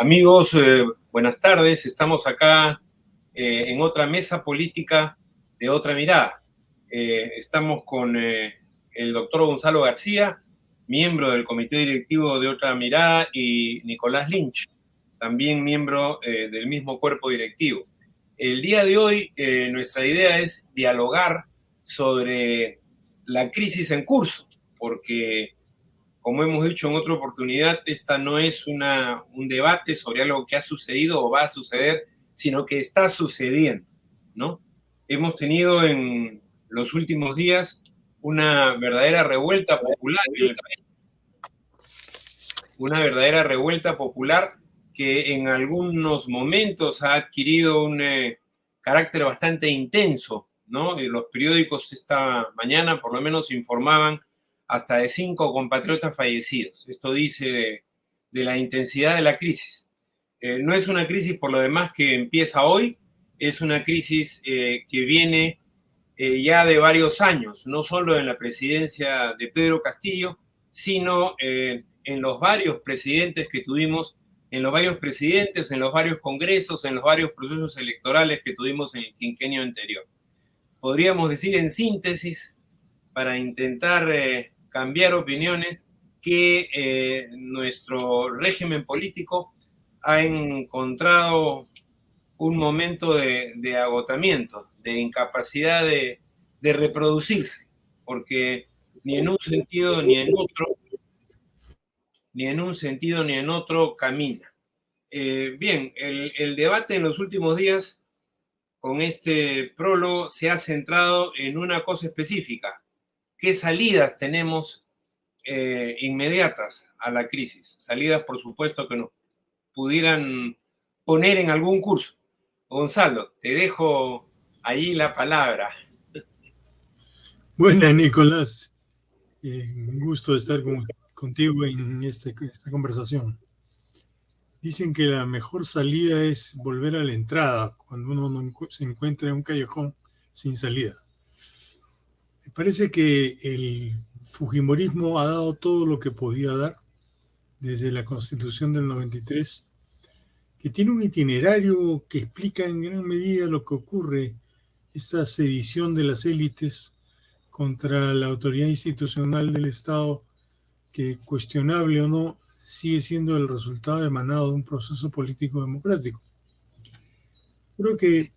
Amigos, buenas tardes. Estamos acá en otra mesa política de otra mirada. Estamos con el doctor Gonzalo García, miembro del comité directivo de Otra Mirada, y Nicolás Lynch, también miembro del mismo cuerpo directivo. El día de hoy nuestra idea es dialogar sobre la crisis en curso, porque como hemos dicho en otra oportunidad, esta no es un debate sobre algo que ha sucedido o va a suceder, sino que está sucediendo, ¿no? Hemos tenido en los últimos días una verdadera revuelta popular en el país, una verdadera revuelta popular que en algunos momentos ha adquirido un carácter bastante intenso, ¿no? Los periódicos esta mañana por lo menos informaban hasta de 5 compatriotas fallecidos. Esto dice de la intensidad de la crisis. No es una crisis por lo demás que empieza hoy, es una crisis que viene ya de varios años, no solo en la presidencia de Pedro Castillo, sino en los varios presidentes que tuvimos, en los varios presidentes, en los varios congresos, en los varios procesos electorales que tuvimos en el quinquenio anterior. Podríamos decir en síntesis, para intentar cambiar opiniones, que nuestro régimen político ha encontrado un momento de agotamiento, de incapacidad de reproducirse, porque ni en un sentido ni en otro, ni en un sentido ni en otro camina. Bien, el debate en los últimos días con este prólogo se ha centrado en una cosa específica. ¿Qué salidas tenemos inmediatas a la crisis? Salidas, por supuesto, que nos pudieran poner en algún curso. Gonzalo, te dejo ahí la palabra. Buenas, Nicolás. Un gusto estar contigo en esta conversación. Dicen que la mejor salida es volver a la entrada cuando uno no se encuentra en un callejón sin salida. Me parece que el fujimorismo ha dado todo lo que podía dar desde la Constitución del 93, que tiene un itinerario que explica en gran medida lo que ocurre, esta sedición de las élites contra la autoridad institucional del Estado, que cuestionable o no, sigue siendo el resultado emanado de un proceso político democrático. Creo que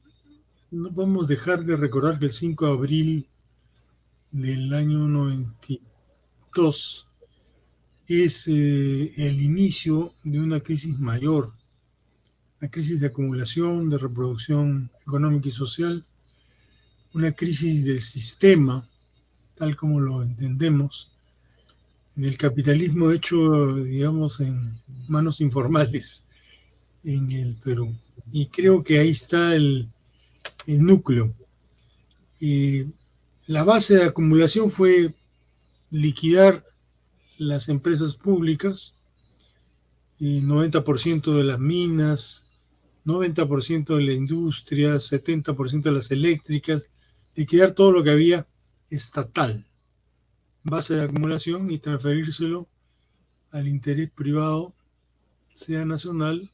no podemos dejar de recordar que el 5 de abril del año 92 es el inicio de una crisis mayor, una crisis de acumulación, de reproducción económica y social, una crisis del sistema, tal como lo entendemos, del capitalismo hecho, digamos, en manos informales en el Perú. Y creo que ahí está el núcleo. La base de acumulación fue liquidar las empresas públicas, 90% de las minas, 90% de la industria, 70% de las eléctricas, liquidar todo lo que había estatal, base de acumulación, y transferírselo al interés privado, sea nacional,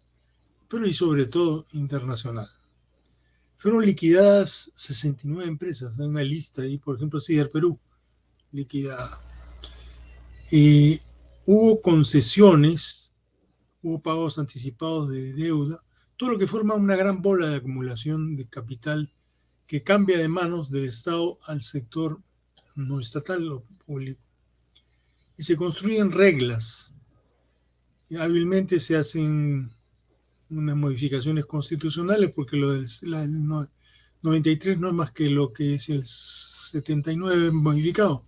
pero y sobre todo internacional. Fueron liquidadas 69 empresas, hay una lista ahí, por ejemplo, Sider Perú, liquidada. Hubo concesiones, hubo pagos anticipados de deuda, todo lo que forma una gran bola de acumulación de capital que cambia de manos del Estado al sector no estatal o público. Y se construyen reglas. Y hábilmente se hacen unas modificaciones constitucionales, porque lo del 93 no es más que lo que es el 79 modificado.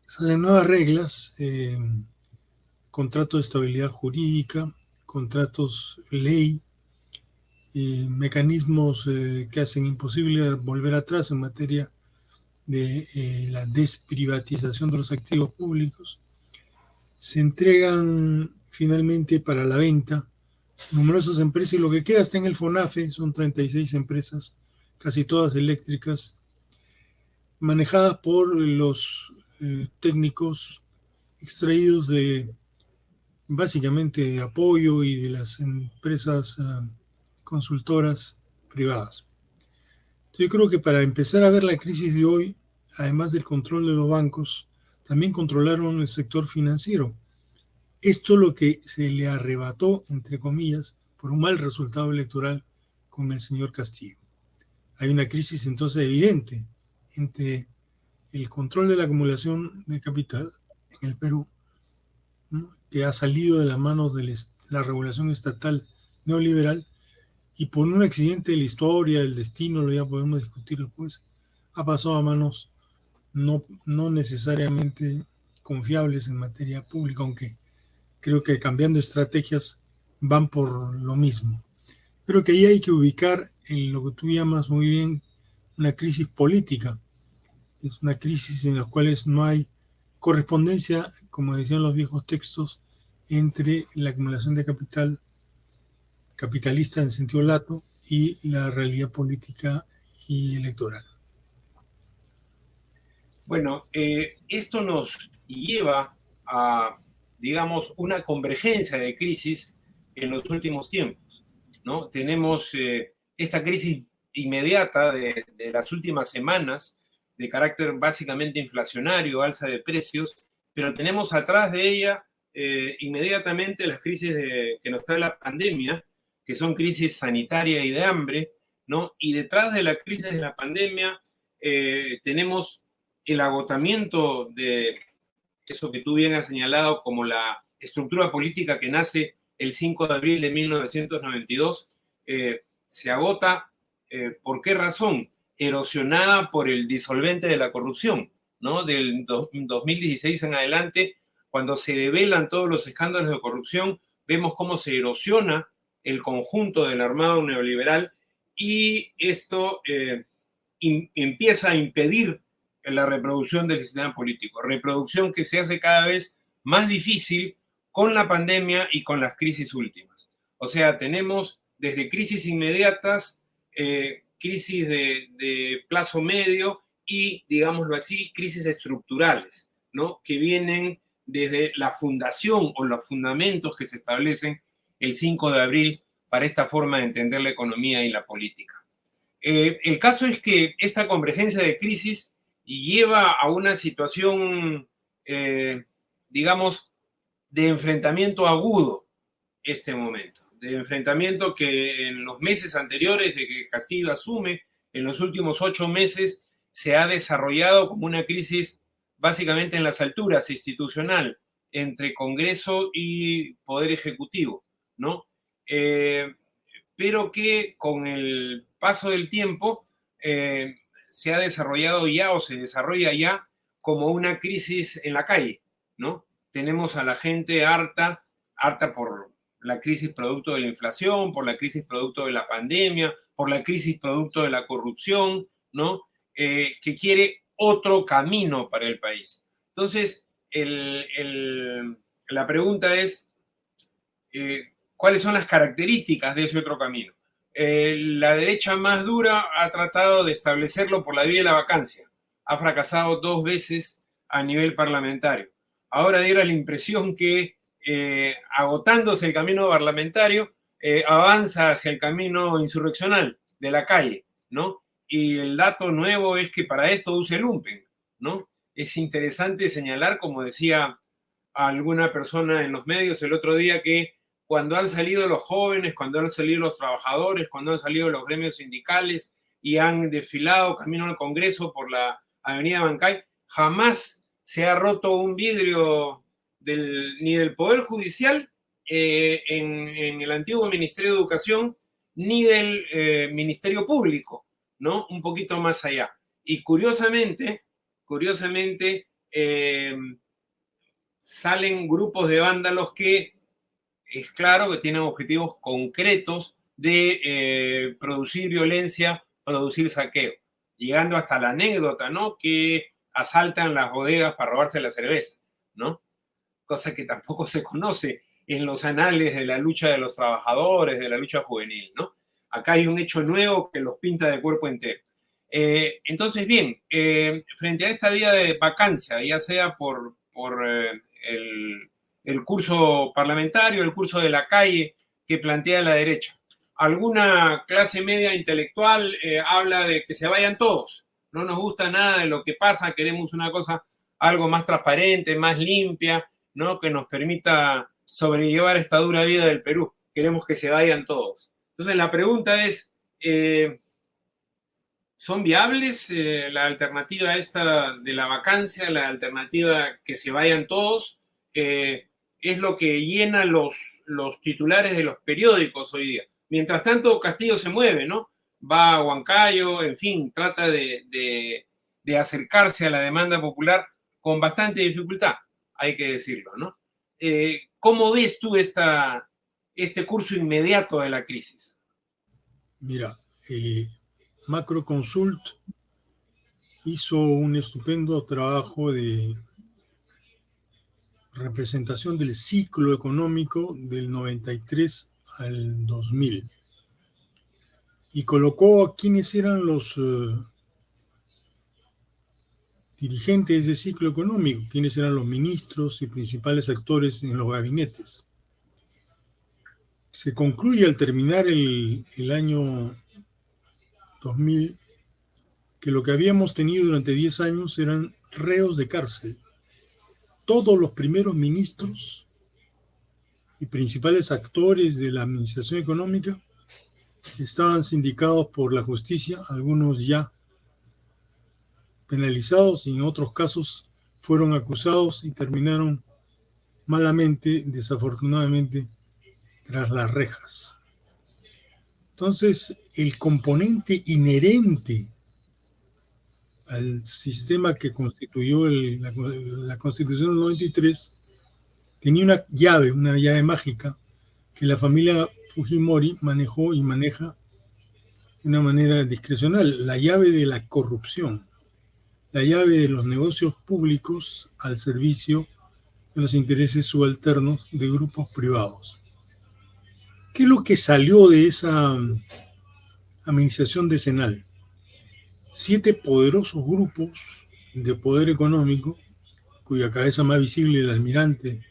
Se hacen nuevas reglas, contratos de estabilidad jurídica, contratos ley, mecanismos que hacen imposible volver atrás en materia de la desprivatización de los activos públicos. Se entregan finalmente para la venta numerosas empresas, y lo que queda está en el FONAFE, son 36 empresas, casi todas eléctricas, manejadas por los técnicos extraídos de básicamente de apoyo y de las empresas consultoras privadas. Yo creo que para empezar a ver la crisis de hoy, además del control de los bancos, también controlaron el sector financiero. Esto es lo que se le arrebató, entre comillas, por un mal resultado electoral con el señor Castillo. Hay una crisis entonces evidente entre el control de la acumulación de capital en el Perú, ¿no?, que ha salido de las manos de la regulación estatal neoliberal, y por un accidente de la historia, del destino, lo ya podemos discutir después, ha pasado a manos no necesariamente confiables en materia pública, aunque creo que cambiando estrategias van por lo mismo. Creo que ahí hay que ubicar en lo que tú llamas muy bien una crisis política. Es una crisis en la cual no hay correspondencia, como decían los viejos textos, entre la acumulación de capital capitalista en sentido lato y la realidad política y electoral. Bueno, esto nos lleva a, digamos, una convergencia de crisis en los últimos tiempos, ¿no? Tenemos esta crisis inmediata de las últimas semanas, de carácter básicamente inflacionario, alza de precios, pero tenemos atrás de ella inmediatamente las crisis que nos trae la pandemia, que son crisis sanitaria y de hambre, ¿no? Y detrás de la crisis de la pandemia tenemos el agotamiento de eso que tú bien has señalado como la estructura política que nace el 5 de abril de 1992, se agota, ¿por qué razón? Erosionada por el disolvente de la corrupción, ¿no? Del 2016 en adelante, cuando se develan todos los escándalos de corrupción, vemos cómo se erosiona el conjunto del armado neoliberal y esto empieza a impedir la reproducción del sistema político, reproducción que se hace cada vez más difícil con la pandemia y con las crisis últimas. O sea, tenemos desde crisis inmediatas, crisis de plazo medio y, digámoslo así, crisis estructurales, ¿no?, que vienen desde la fundación o los fundamentos que se establecen el 5 de abril para esta forma de entender la economía y la política. El caso es que esta convergencia de crisis lleva a una situación, digamos, de enfrentamiento agudo este momento, de enfrentamiento que en los meses anteriores de que Castillo asume, en los últimos 8 meses, se ha desarrollado como una crisis básicamente en las alturas institucional entre Congreso y Poder Ejecutivo, ¿no? Pero que con el paso del tiempo se ha desarrollado ya o se desarrolla ya como una crisis en la calle, ¿no? Tenemos a la gente harta por la crisis producto de la inflación, por la crisis producto de la pandemia, por la crisis producto de la corrupción, ¿no? Que quiere otro camino para el país. Entonces, la pregunta es, ¿cuáles son las características de ese otro camino? La derecha más dura ha tratado de establecerlo por la vía de la vacancia. Ha fracasado 2 veces a nivel parlamentario. Ahora diera la impresión que agotándose el camino parlamentario, avanza hacia el camino insurreccional de la calle, ¿no? Y el dato nuevo es que para esto usa el lumpen, ¿no? Es interesante señalar, como decía alguna persona en los medios el otro día, que cuando han salido los jóvenes, cuando han salido los trabajadores, cuando han salido los gremios sindicales y han desfilado camino al Congreso por la Avenida Bancay, jamás se ha roto un vidrio ni del Poder Judicial en el antiguo Ministerio de Educación, ni del Ministerio Público, ¿no? Un poquito más allá. Y curiosamente, salen grupos de vándalos que es claro que tienen objetivos concretos de producir violencia, producir saqueo, llegando hasta la anécdota, ¿no?, que asaltan las bodegas para robarse la cerveza, ¿no? Cosa que tampoco se conoce en los anales de la lucha de los trabajadores, de la lucha juvenil, ¿no? Acá hay un hecho nuevo que los pinta de cuerpo entero. Entonces, bien, frente a esta vía de vacancia, ya sea por el curso parlamentario, el curso de la calle que plantea la derecha. Alguna clase media intelectual habla de que se vayan todos. No nos gusta nada de lo que pasa, queremos una cosa algo más transparente, más limpia, ¿no? Que nos permita sobrellevar esta dura vida del Perú. Queremos que se vayan todos. Entonces la pregunta es, ¿son viables la alternativa esta de la vacancia, la alternativa que se vayan todos? Es lo que llena los titulares de los periódicos hoy día. Mientras tanto, Castillo se mueve, ¿no? Va a Huancayo, en fin, trata de acercarse a la demanda popular con bastante dificultad, hay que decirlo, ¿no? ¿Cómo ves tú este curso inmediato de la crisis? Mira, Macroconsult hizo un estupendo trabajo de representación del ciclo económico del 93 al 2000 y colocó a quienes eran los dirigentes de ese ciclo económico, quienes eran los ministros y principales actores en los gabinetes. Se concluye al terminar el año 2000 que lo que habíamos tenido durante 10 años eran reos de cárcel. Todos los primeros ministros y principales actores de la administración económica estaban sindicados por la justicia, algunos ya penalizados y en otros casos fueron acusados y terminaron malamente, desafortunadamente, tras las rejas. Entonces, el componente inherente al sistema que constituyó la Constitución del 93 tenía una llave mágica que la familia Fujimori manejó y maneja de una manera discrecional, la llave de la corrupción, la llave de los negocios públicos al servicio de los intereses subalternos de grupos privados. ¿Qué es lo que salió de esa administración decenal? 7 poderosos grupos de poder económico, cuya cabeza más visible, el almirante,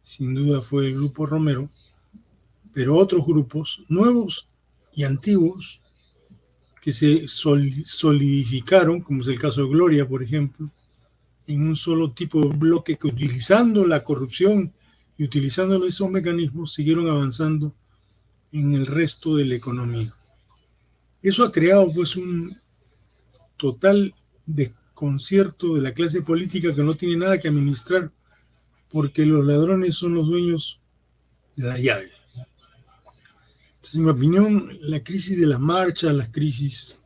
sin duda fue el Grupo Romero, pero otros grupos nuevos y antiguos que se solidificaron, como es el caso de Gloria, por ejemplo, en un solo tipo de bloque que, utilizando la corrupción y utilizando esos mecanismos, siguieron avanzando en el resto de la economía. Eso ha creado pues un total desconcierto de la clase política que no tiene nada que administrar porque los ladrones son los dueños de la llave. Entonces, en mi opinión, la crisis de las marchas, las crisis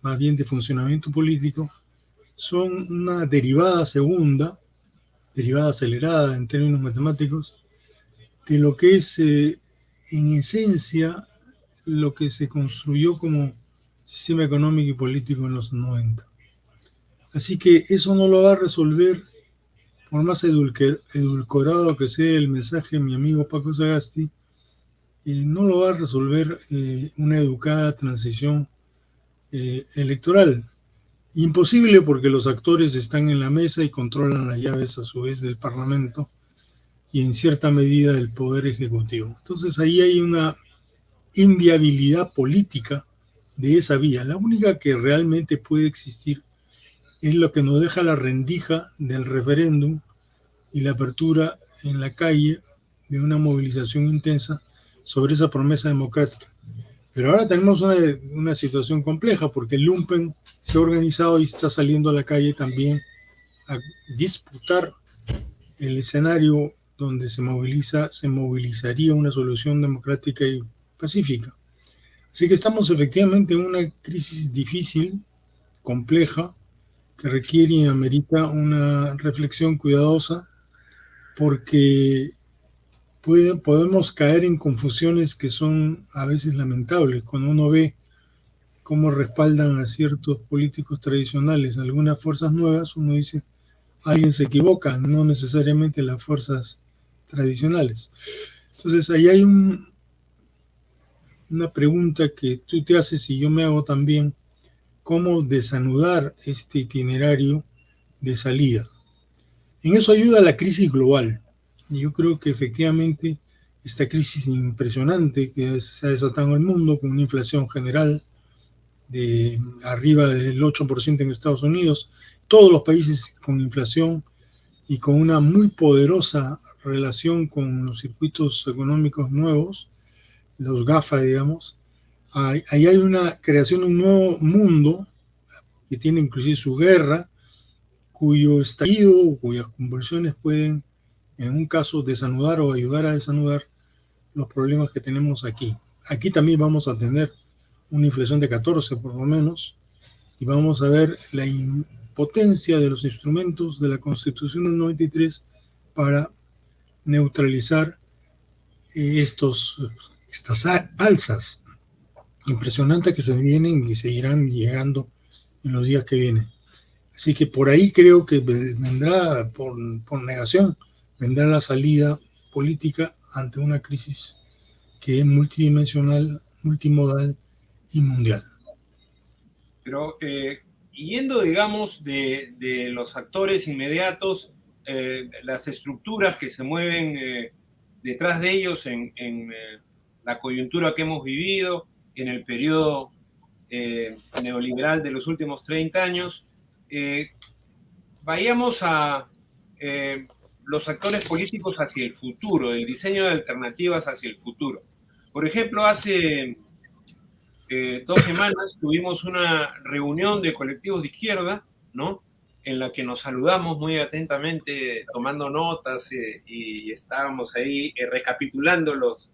más bien de funcionamiento político, son una derivada segunda, derivada acelerada en términos matemáticos, de lo que es en esencia lo que se construyó como sistema económico y político en los 90. Así que eso no lo va a resolver, por más edulcorado que sea el mensaje de mi amigo Paco Sagasti, no lo va a resolver una educada transición electoral. Imposible porque los actores están en la mesa y controlan las llaves a su vez del Parlamento y en cierta medida del Poder Ejecutivo. Entonces ahí hay una inviabilidad política de esa vía. La única que realmente puede existir es lo que nos deja la rendija del referéndum y la apertura en la calle de una movilización intensa sobre esa promesa democrática. Pero ahora tenemos una situación compleja porque el lumpen se ha organizado y está saliendo a la calle también a disputar el escenario donde se movilizaría una solución democrática y pacífica. Así que estamos efectivamente en una crisis difícil, compleja, que requiere y amerita una reflexión cuidadosa porque podemos caer en confusiones que son a veces lamentables. Cuando uno ve cómo respaldan a ciertos políticos tradicionales algunas fuerzas nuevas, uno dice, alguien se equivoca, no necesariamente las fuerzas tradicionales. Entonces ahí hay una pregunta que tú te haces y yo me hago también, ¿cómo desanudar este itinerario de salida? En eso ayuda la crisis global. Y yo creo que efectivamente esta crisis impresionante que se ha desatado en el mundo, con una inflación general de arriba del 8% en Estados Unidos, todos los países con inflación y con una muy poderosa relación con los circuitos económicos nuevos, los GAFA, digamos, ahí hay una creación de un nuevo mundo que tiene inclusive su guerra, cuyo estallido, cuyas convulsiones pueden, en un caso, desanudar o ayudar a desanudar los problemas que tenemos aquí. Aquí también vamos a tener una inflación de 14 por lo menos, y vamos a ver la impotencia de los instrumentos de la Constitución del 93 para neutralizar estas alzas impresionantes que se vienen y seguirán llegando en los días que vienen. Así que por ahí creo que vendrá, por negación, vendrá la salida política ante una crisis que es multidimensional, multimodal y mundial. Pero yendo, digamos, de los actores inmediatos, las estructuras que se mueven detrás de ellos en la coyuntura que hemos vivido, en el periodo neoliberal de los últimos 30 años, vayamos a los actores políticos hacia el futuro, el diseño de alternativas hacia el futuro. Por ejemplo, hace 2 semanas tuvimos una reunión de colectivos de izquierda, ¿no?, en la que nos saludamos muy atentamente, tomando notas, y estábamos ahí recapitulando los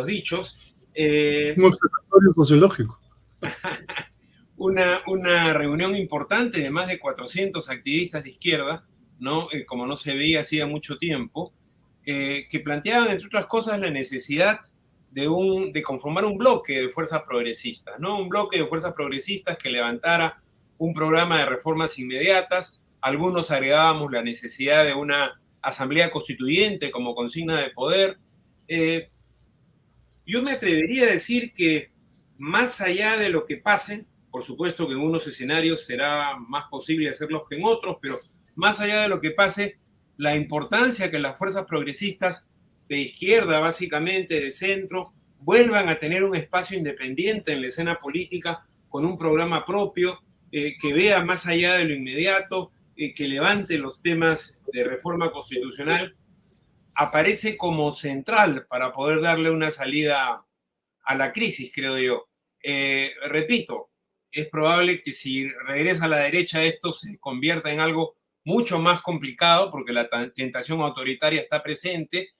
dichos. Un observatorio sociológico. Una reunión importante de más de 400 activistas de izquierda, ¿no?, como no se veía hacía mucho tiempo, que planteaban, entre otras cosas, la necesidad de conformar un bloque de fuerzas progresistas, ¿no? Un bloque de fuerzas progresistas que levantara un programa de reformas inmediatas. Algunos agregábamos la necesidad de una asamblea constituyente como consigna de poder. Yo me atrevería a decir que, más allá de lo que pase, por supuesto que en unos escenarios será más posible hacerlos que en otros, pero más allá de lo que pase, la importancia que las fuerzas progresistas de izquierda, básicamente de centro, vuelvan a tener un espacio independiente en la escena política, con un programa propio, que vea más allá de lo inmediato, que levante los temas de reforma constitucional, aparece como central para poder darle una salida a la crisis, creo yo. Repito, es probable que si regresa a la derecha esto se convierta en algo mucho más complicado, porque la tentación autoritaria está presente.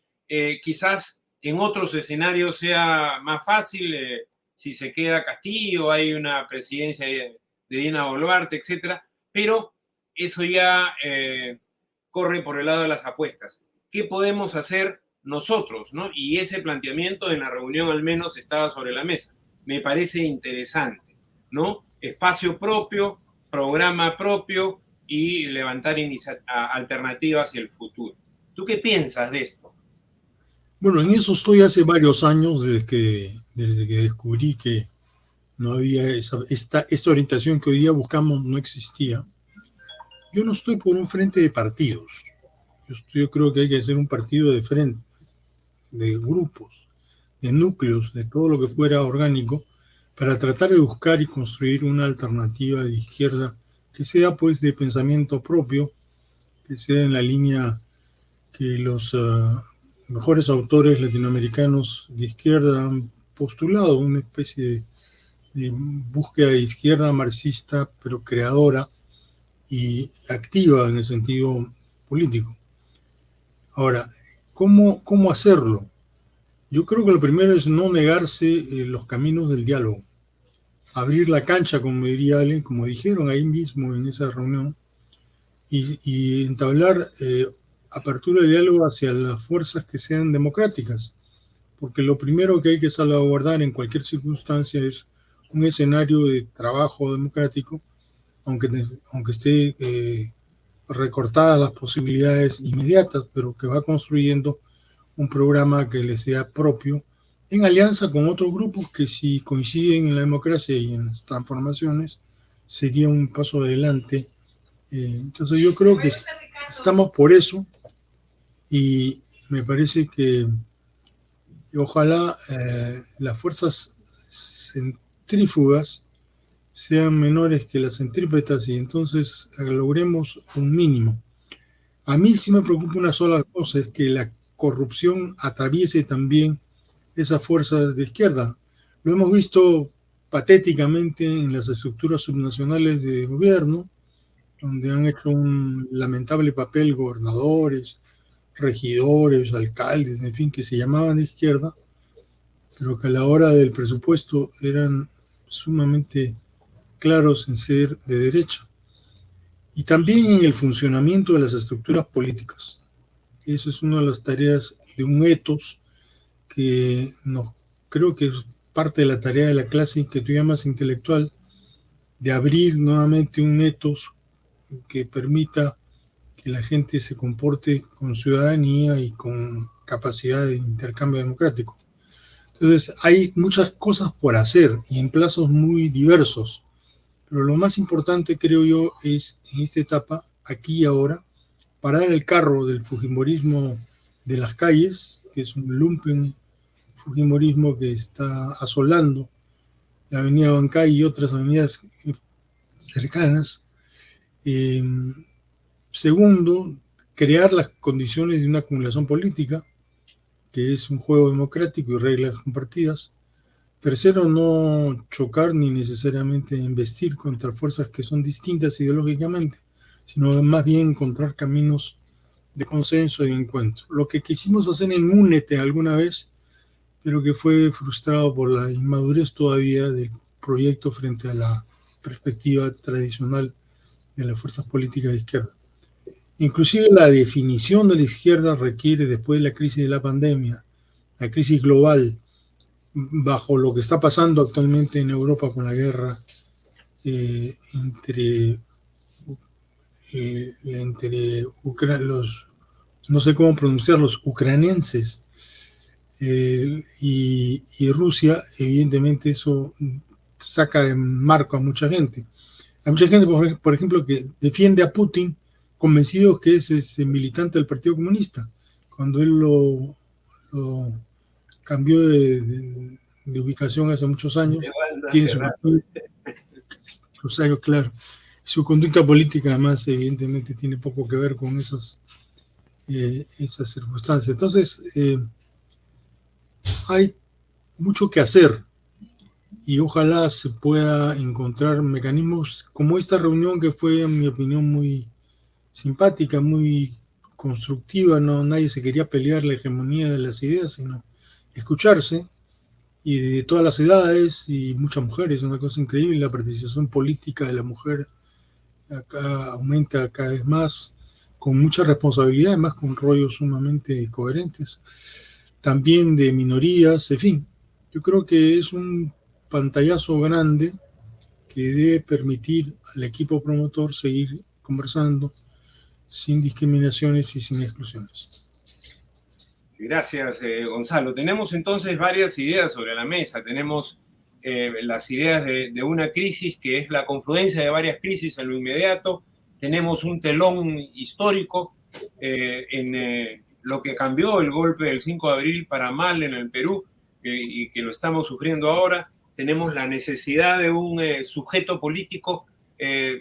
Quizás en otros escenarios sea más fácil, si se queda Castillo, hay una presidencia de Dina Boluarte, etc. Pero eso ya corre por el lado de las apuestas. ¿Qué podemos hacer nosotros, ¿no? Y ese planteamiento en la reunión al menos estaba sobre la mesa. Me parece interesante, ¿no? Espacio propio, programa propio y levantar alternativas hacia el futuro. ¿Tú qué piensas de esto? Bueno, en eso estoy hace varios años, desde que descubrí que no había esta orientación que hoy día buscamos, no existía. Yo no estoy por un frente de partidos. Yo creo que hay que hacer un partido de frente, de grupos, de núcleos, de todo lo que fuera orgánico, para tratar de buscar y construir una alternativa de izquierda que sea, pues, de pensamiento propio, que sea en la línea que los mejores autores latinoamericanos de izquierda han postulado, una especie de búsqueda de izquierda marxista, pero creadora y activa en el sentido político. Ahora, ¿cómo hacerlo? Yo creo que lo primero es no negarse los caminos del diálogo, abrir la cancha, como diría alguien, como dijeron ahí mismo en esa reunión, y entablar apertura de diálogo hacia las fuerzas que sean democráticas, porque lo primero que hay que salvaguardar en cualquier circunstancia es un escenario de trabajo democrático, aunque esté recortadas las posibilidades inmediatas, pero que va construyendo un programa que le sea propio, en alianza con otros grupos que, si coinciden en la democracia y en las transformaciones, sería un paso adelante. Entonces yo creo que estamos por eso, y me parece que ojalá las fuerzas centrífugas sean menores que las centrípetas y entonces logremos un mínimo. A mí sí me preocupa una sola cosa, es que la corrupción atraviese también esas fuerzas de izquierda. Lo hemos visto patéticamente en las estructuras subnacionales de gobierno, donde han hecho un lamentable papel gobernadores, regidores, alcaldes, en fin, que se llamaban de izquierda, pero que a la hora del presupuesto eran sumamente claros en ser de derecha. Y también en el funcionamiento de las estructuras políticas. Eso es una de las tareas de un ethos que creo que es parte de la tarea de la clase que tú llamas intelectual, de abrir nuevamente un ethos que permita que la gente se comporte con ciudadanía y con capacidad de intercambio democrático. Entonces, hay muchas cosas por hacer y en plazos muy diversos, pero lo más importante, creo yo, es en esta etapa, aquí y ahora, parar el carro del fujimorismo de las calles, que es un lumpen fujimorismo que está asolando la avenida Bancay y otras avenidas cercanas. Segundo, crear las condiciones de una acumulación política, que es un juego democrático y reglas compartidas. Tercero, no chocar ni necesariamente investir contra fuerzas que son distintas ideológicamente, sino más bien encontrar caminos de consenso y de encuentro. Lo que quisimos hacer en Únete alguna vez, pero que fue frustrado por la inmadurez todavía del proyecto frente a la perspectiva tradicional de las fuerzas políticas de izquierda. Inclusive la definición de la izquierda requiere, después de la crisis de la pandemia, la crisis global, bajo lo que está pasando actualmente en Europa con la guerra entre los, no sé cómo pronunciarlos, ucranienses y Rusia, evidentemente eso saca de marco a mucha gente. Hay mucha gente, por ejemplo, que defiende a Putin convencidos que es militante del Partido Comunista, cuando él lo cambió de ubicación hace muchos años, tiene sus años, claro. Su conducta política, además, evidentemente, tiene poco que ver con esas circunstancias. Entonces, hay mucho que hacer y ojalá se pueda encontrar mecanismos como esta reunión que fue, en mi opinión, muy simpática, muy constructiva. No, nadie se quería pelear la hegemonía de las ideas, sino escucharse, y de todas las edades y muchas mujeres, una cosa increíble. La participación política de la mujer acá aumenta cada vez más, con mucha responsabilidad, además con rollos sumamente coherentes, también de minorías, en fin. Yo creo que es un pantallazo grande que debe permitir al equipo promotor seguir conversando sin discriminaciones y sin exclusiones. Gracias, Gonzalo. Tenemos entonces varias ideas sobre la mesa. Tenemos las ideas de una crisis que es la confluencia de varias crisis en lo inmediato. Tenemos un telón histórico en lo que cambió el golpe del 5 de abril para mal en el Perú y que lo estamos sufriendo ahora. Tenemos la necesidad de un sujeto político,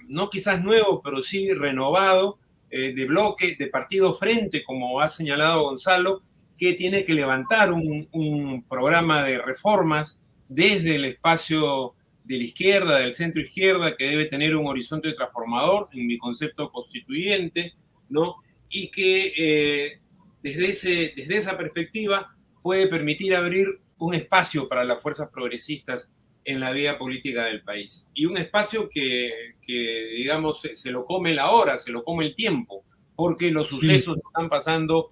no quizás nuevo, pero sí renovado, de bloque, de partido frente, como ha señalado Gonzalo, que tiene que levantar un programa de reformas desde el espacio de la izquierda, del centro izquierda, que debe tener un horizonte transformador, en mi concepto constituyente, ¿no? Y que desde esa perspectiva puede permitir abrir un espacio para las fuerzas progresistas en la vida política del país. Y un espacio que digamos, se lo come la hora, se lo come el tiempo, porque los sucesos están pasando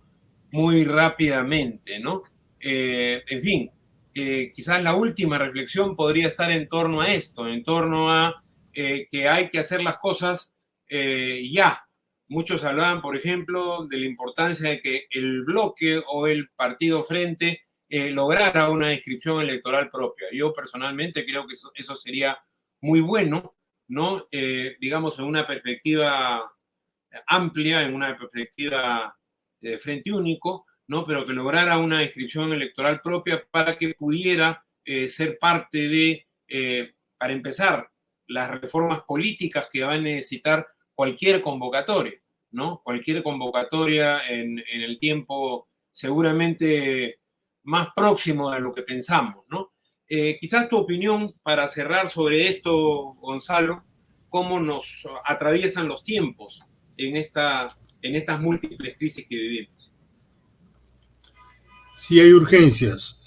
muy rápidamente, ¿no? En fin, quizás la última reflexión podría estar en torno a esto, en torno a que hay que hacer las cosas ya. Muchos hablaban, por ejemplo, de la importancia de que el bloque o el partido frente lograra una inscripción electoral propia. Yo personalmente creo que eso sería muy bueno, ¿no? Digamos, en una perspectiva amplia, en una perspectiva de frente único, ¿no? Pero que lograra una inscripción electoral propia para que pudiera ser parte de, para empezar, las reformas políticas que va a necesitar cualquier convocatoria, ¿no? Cualquier convocatoria en el tiempo seguramente más próximo de lo que pensamos, ¿no? Quizás tu opinión para cerrar sobre esto, Gonzalo, cómo nos atraviesan los tiempos en estas múltiples crisis que vivimos. Sí hay urgencias.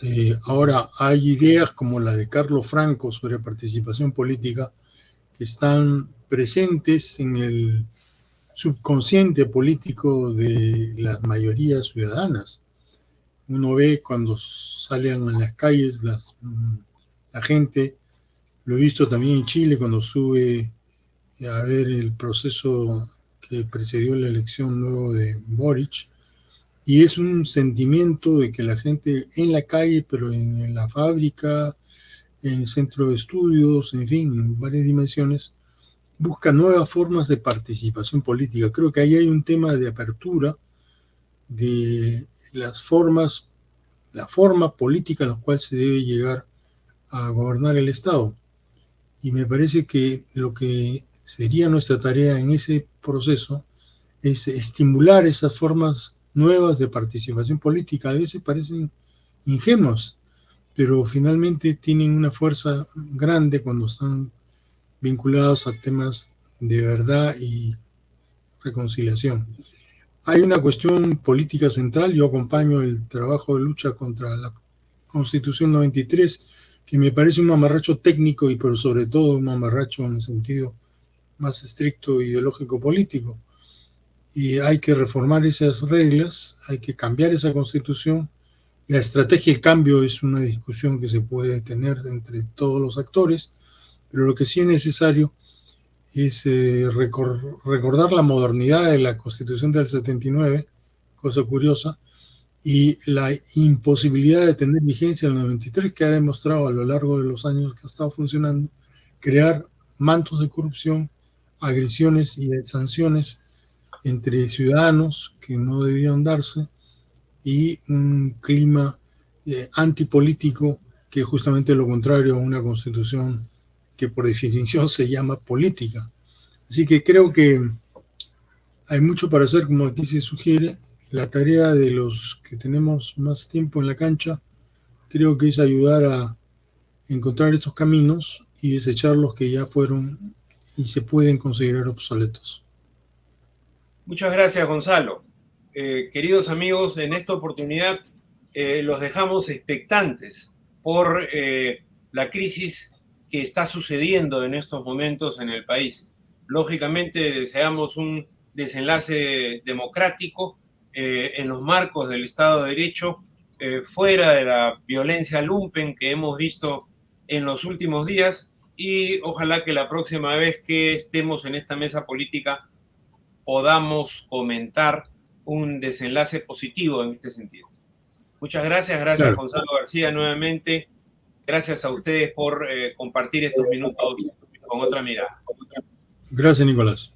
Ahora hay ideas como la de Carlos Franco sobre participación política que están presentes en el subconsciente político de las mayorías ciudadanas. Uno ve cuando salen a las calles la gente, lo he visto también en Chile cuando estuve a ver el proceso que precedió la elección luego de Boric, y es un sentimiento de que la gente en la calle, pero en la fábrica, en el centro de estudios, en fin, en varias dimensiones, busca nuevas formas de participación política. Creo que ahí hay un tema de apertura de las formas, la forma política en la cual se debe llegar a gobernar el Estado. Y me parece que lo que sería nuestra tarea en ese proceso es estimular esas formas nuevas de participación política. A veces parecen ingenuos, pero finalmente tienen una fuerza grande cuando están vinculados a temas de verdad y reconciliación. Hay una cuestión política central. Yo acompaño el trabajo de lucha contra la Constitución 93, que me parece un mamarracho técnico y pero sobre todo un mamarracho en el sentido más estricto ideológico político. Y hay que reformar esas reglas, hay que cambiar esa Constitución. La estrategia del cambio es una discusión que se puede tener entre todos los actores, pero lo que sí es necesario es recordar la modernidad de la Constitución del 79, cosa curiosa, y la imposibilidad de tener vigencia en el 93, que ha demostrado a lo largo de los años que ha estado funcionando, crear mantos de corrupción, agresiones y sanciones entre ciudadanos que no debían darse, y un clima antipolítico que es justamente lo contrario a una constitución que por definición se llama política. Así que creo que hay mucho para hacer, como aquí se sugiere. La tarea de los que tenemos más tiempo en la cancha creo que es ayudar a encontrar estos caminos y desechar los que ya fueron y se pueden considerar obsoletos. Muchas gracias, Gonzalo. Queridos amigos, en esta oportunidad los dejamos expectantes por la crisis que está sucediendo en estos momentos en el país. Lógicamente deseamos un desenlace democrático en los marcos del Estado de Derecho, fuera de la violencia lumpen que hemos visto en los últimos días, y ojalá que la próxima vez que estemos en esta mesa política podamos comentar un desenlace positivo en este sentido. Muchas gracias, Claro. Gonzalo García, nuevamente. Gracias a ustedes por compartir estos minutos con otra mirada. Gracias, Nicolás.